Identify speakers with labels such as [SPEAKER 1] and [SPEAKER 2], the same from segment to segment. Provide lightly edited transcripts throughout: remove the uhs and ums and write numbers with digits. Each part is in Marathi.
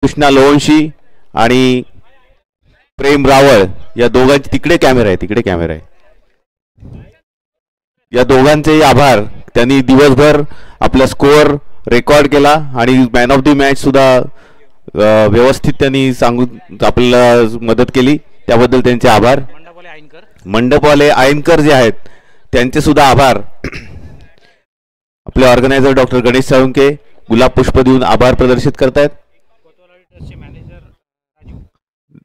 [SPEAKER 1] कृष्णा लोणशी आणि प्रेम रावळ या दोघांचे तिकडे कॅमेरा आहे, तिकडे कॅमेरा आहे. या दोघांचे आभार. त्यांनी दिवसभर आपला स्कोअर रेकॉर्ड केला आणि मॅन ऑफ द मॅच सुद्धा व्यवस्थित त्यांनी सांगून आपल्याला मदत केली, त्याबद्दल त्यांचे आभार. मंडपवाले आयनकर जे आहेत त्यांचे सुद्धा आभार. आपले ऑर्गनायझर डॉक्टर गणेश साळुंके गुलाब पुष्प देऊन आभार प्रदर्शित करतायत.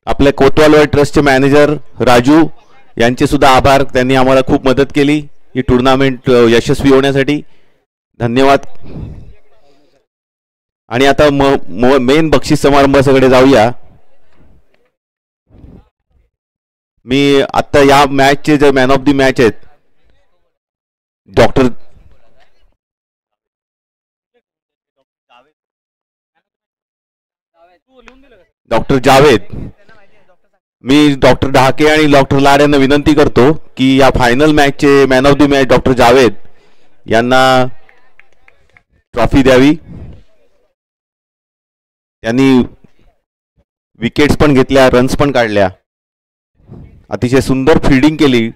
[SPEAKER 1] आपल्या कोतवालवाडी ट्रस्टचे मॅनेजर राजू यांचे सुद्धा आभार. त्यांनी आम्हाला खूप मदत केली ही टुर्नामेंट यशस्वी होण्यासाठी. धन्यवाद. आणि आता मेन बक्षीस समारंभाकडे जाऊया. मी आता या मॅचचे जे मॅन ऑफ द मॅच आहेत डॉक्टर जावेद, मी डॉक्टर ढाके आणि डॉक्टर लाड यांना विनंती करतो की या फायनल मॅचचे man of the match doctor Javed यांना ट्रॉफी द्यावी. त्यांनी विकेट्स पण घेतल्या, रन्स पण काढल्या, अतिशय सुंदर फिल्डिंग केली.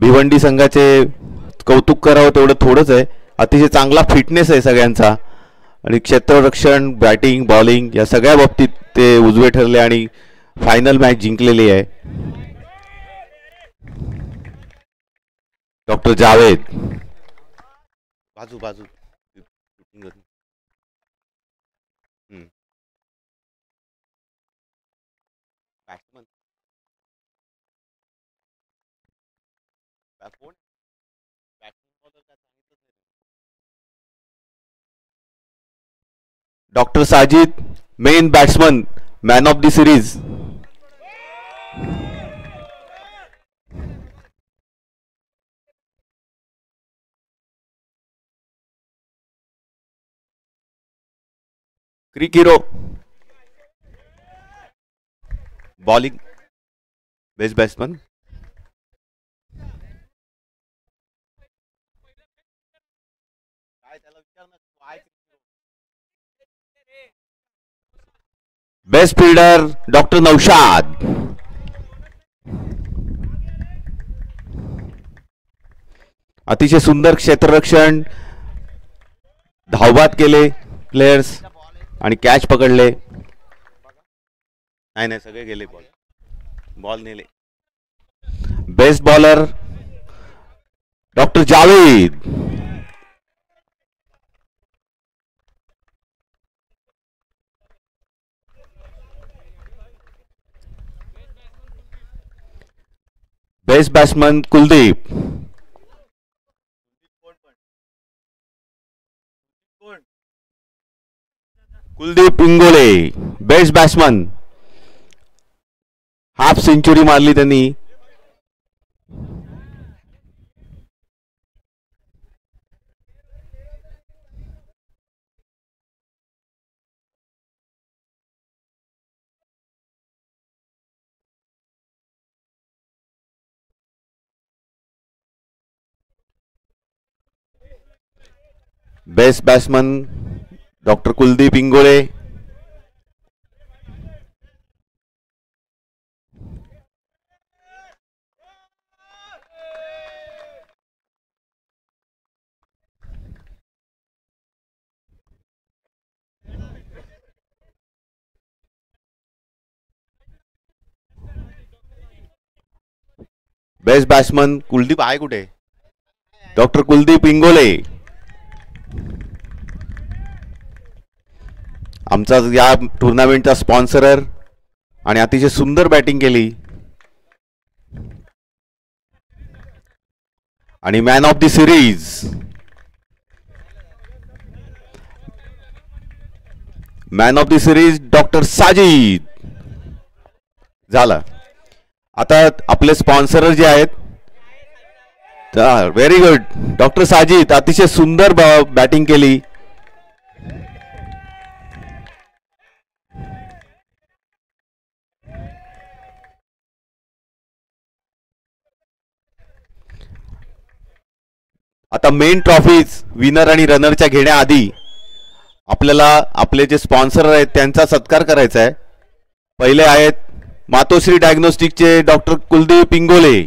[SPEAKER 1] भिवंडी संघाचे कौतुक करावं तेवढं थोडंच आहे. अतिशय चांगला फिटनेस आहे सगळ्यांचा आणि क्षेत्ररक्षण, बॅटिंग, बॉलिंग या सगळ्या बाबतीत ते उजवे ठरले आणि फायनल मॅच जिंकलेली आहे. डॉक्टर जावेद बाजू बाजू doctor Sajid main batsman, man of the series. क्रिक hero bowling best batsman. Best fielder doctor Naushad. अतिशय सुंदर क्षेत्ररक्षण, धावबाद केले प्लेयर्स आणि कॅच पकडले. नाही सगळे गेले, बॉल नेले. Best bowler doctor Javed. Best batsman Kuldeep. Kuldeep Ingole best batsman. Half century मारली त्यांनी. Best batsman doctor Kuldeep Ingole. Best batsman Kuldeep आहे कुठे? डॉक्टर कुलदीप इंगोले. आमचा या टुर्नामेंटचा स्पॉन्सरर आणि अतिशय सुंदर बॅटिंग केली. आणि man of the series doctor Sajid झाला. आता आपले स्पॉन्सर जे आहेत, व्हेरी गुड डॉक्टर साजिद, अतिशय सुंदर बॅटिंग केली. आता मेन ट्रॉफीज विनर आणि रनरच्या घेण्याआधी आपल्याला आपले जे स्पॉन्सर आहेत त्यांचा सत्कार करायचा आहे. पहिले आहेत मातोश्री डायग्नोस्टिकचे डॉक्टर कुलदीप इंगोले.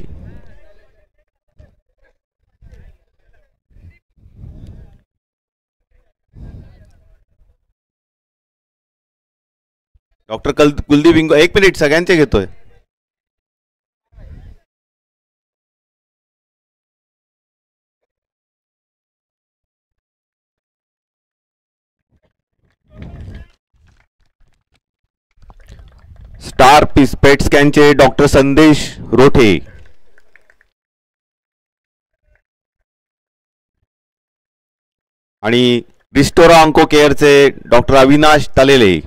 [SPEAKER 1] डॉक्टर कुलदीप इंगोले, एक मिनिट सगळ्यांचे घेतोय. स्टार पीस पेट स्कॅनचे डॉक्टर संदेश रोठे. आणि रिस्टोरा ऑन्को केअरचे डॉक्टर अविनाश तलेले.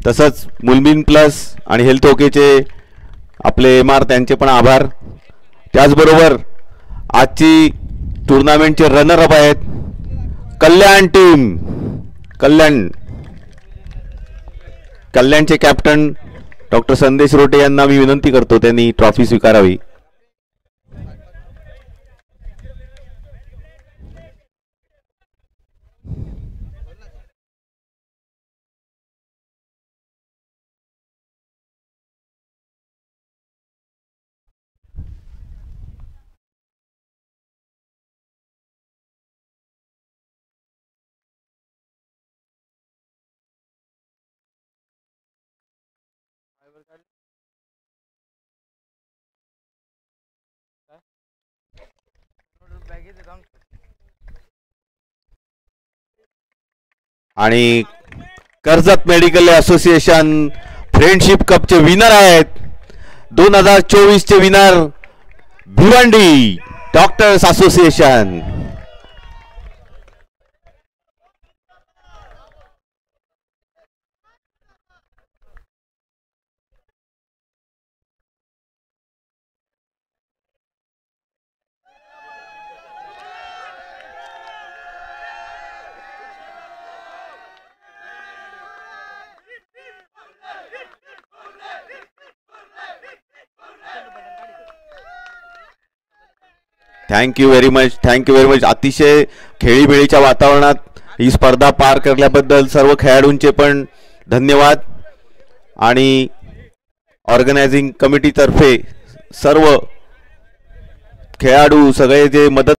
[SPEAKER 1] तसंच मुलमिन प्लस आणि हेल्थ ओकेचे आपले MR त्यांचे पण आभार. त्याचबरोबर आजची टुर्नामेंटचे रनर अप आहेत कल्याण टीम. कल्याणचे कॅप्टन डॉक्टर संदेश रोटे यांना मी विनंती करतो त्यांनी ट्रॉफी स्वीकारावी. आणि कर्जत मेडिकल असोसिएशन फ्रेंडशिप कपचे विनर आहेत 2024 चे winner Bhiwandi doctors association. Thank you very much. अतिशय खेळीमेळीच्या वातावरणात ही स्पर्धा पार करल्याबद्दल सर्व खेळाडूंचे पण धन्यवाद. आणि ऑर्गनायझिंग कमिटीतर्फे सर्व खेळाडू सगळे जे मदत